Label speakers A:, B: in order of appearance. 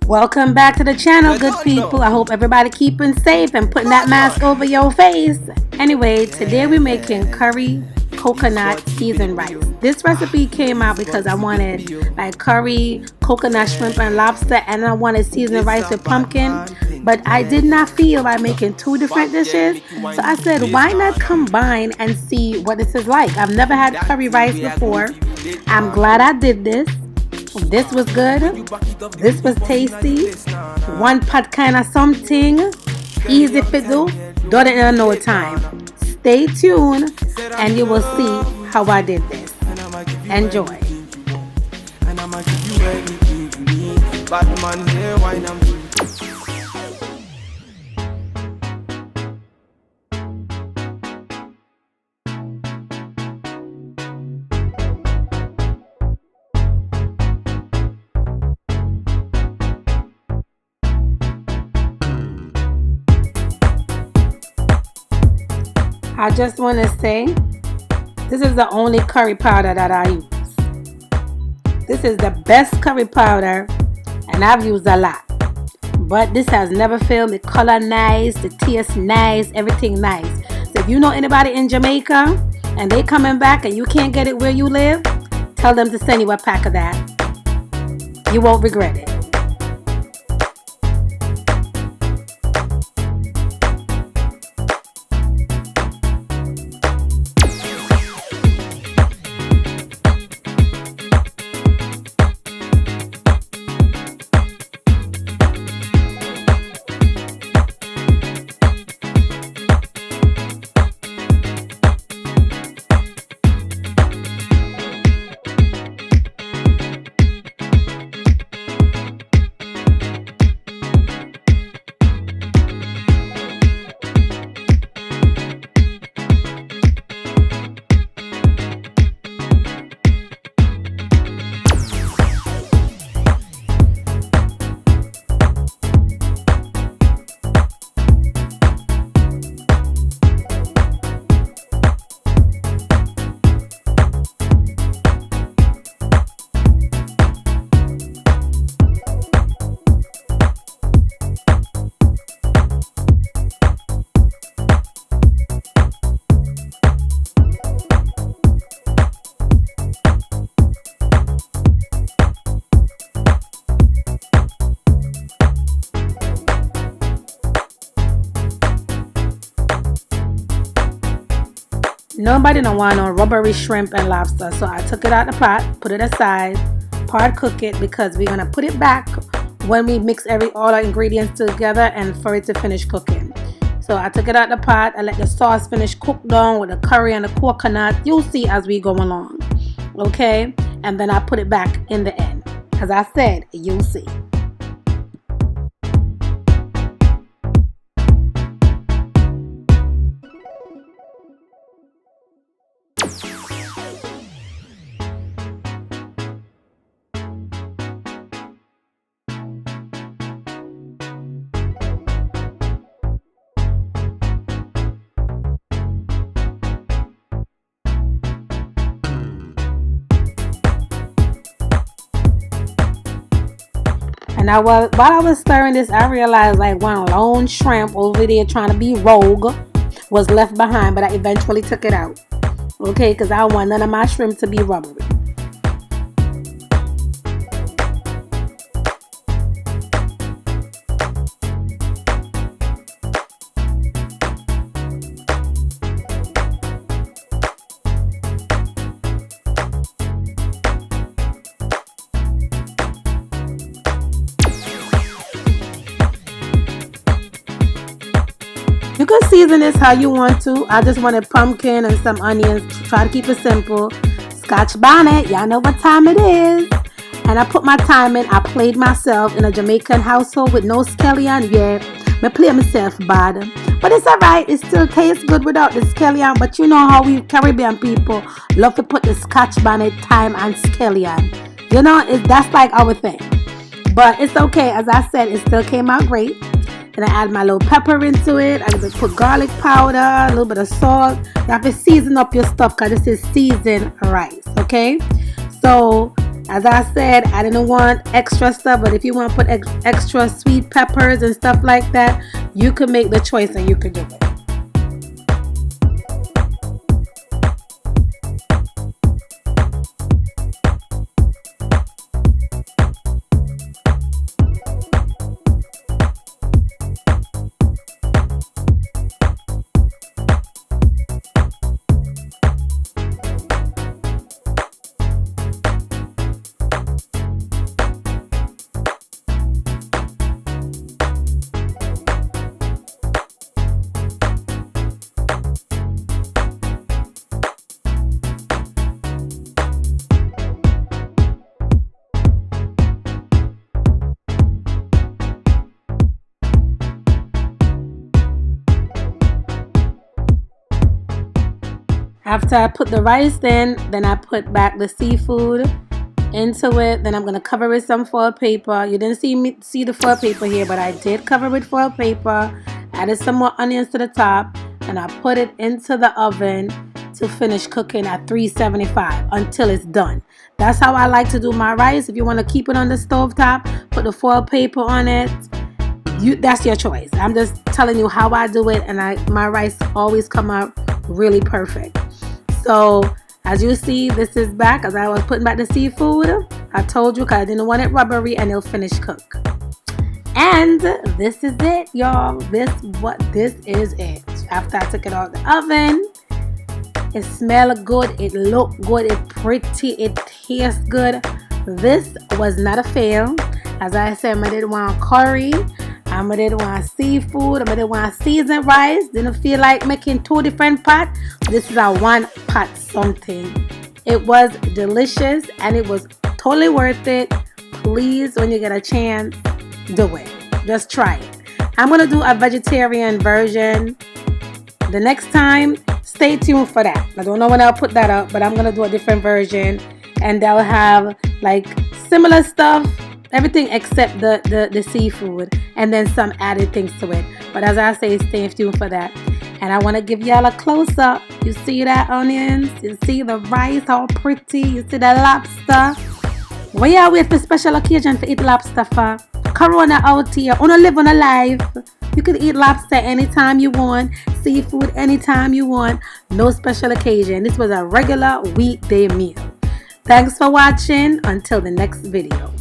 A: Welcome back to the channel, good people. I hope everybody keeping safe and putting that mask over your face. Anyway, today we're making curry coconut seasoned rice. This recipe came out because I wanted like curry, coconut shrimp and lobster, and I wanted seasoned rice with pumpkin. But I did not feel like making two different dishes. So I said, why not combine and see what this is like? I've never had curry rice before. I'm glad I did this. This was good. This was tasty. One pot kind of something. Easy to do. Done it in no time. Stay tuned and you will see how I did this. Enjoy. And I'ma give you everything you need. Batman here, wine and I just want to say, this is the only curry powder that I use. This is the best curry powder, and I've used a lot. But this has never failed. The color nice, the taste nice, everything nice. So if you know anybody in Jamaica, and they coming back and you can't get it where you live, tell them to send you a pack of that. You won't regret it. Nobody don't want no rubbery shrimp and lobster, so I took it out the pot, put it aside, part cook it because we're gonna put it back when we mix all our ingredients together and for it to finish cooking. So I took it out the pot, I let the sauce finish cook down with the curry and the coconut. You'll see as we go along, okay? And then I put it back in the end. As I said, you'll see. And while I was stirring this, I realized like one lone shrimp over there trying to be rogue was left behind, but I eventually took it out. Okay, because I don't want none of my shrimp to be rubbery. You can season this how you want to. I just wanted pumpkin and some onions to try to keep it simple. Scotch bonnet, y'all know what time it is. And I put my time in. I played myself in a Jamaican household with no scallion. Yeah, I play myself bad. But it's alright. It still tastes good without the scallion. But you know how we Caribbean people love to put the scotch bonnet, thyme and scallion. You know, that's like our thing. But it's okay. As I said, it still came out great. And I add my little pepper into it. I just put garlic powder, a little bit of salt. You have to season up your stuff because this is seasoned rice, okay? So As I said, I didn't want extra stuff, but if you want to put extra sweet peppers and stuff like that, you could make the choice and you could do it. After I put the rice in, then I put back the seafood into it. Then I'm going to cover with some foil paper. You didn't see the foil paper here, but I did cover with foil paper. Added some more onions to the top, and I put it into the oven to finish cooking at 375 until it's done. That's how I like to do my rice. If you want to keep it on the stove top, put the foil paper on it. That's your choice. I'm just telling you how I do it, and my rice always come out really perfect. So as you see, this is back as I was putting back the seafood. I told you because I didn't want it rubbery and it'll finish cook. And this is it, y'all. This is it. After I took it out of the oven, it smelled good, it looked good, it pretty, it tastes good. This was not a fail. As I said, I didn't want curry, I didn't want seafood, I didn't want seasoned rice. Didn't feel like making two different pots. This is a one pot something. It was delicious and it was totally worth it. Please, when you get a chance, do it. Just try it. I'm gonna do a vegetarian version the next time. Stay tuned for that. I don't know when I'll put that up, but I'm gonna do a different version and they'll have like similar stuff, everything except the seafood, and then some added things to it. But as I say, stay tuned for that. And I want to give y'all a close-up. You see that onions? You see the rice, how pretty? You see the lobster? Where y'all wait for special occasion for eat lobster for? Corona out here. Wanna live on a life. You can eat lobster anytime you want. Seafood anytime you want. No special occasion. This was a regular weekday meal. Thanks for watching. Until the next video.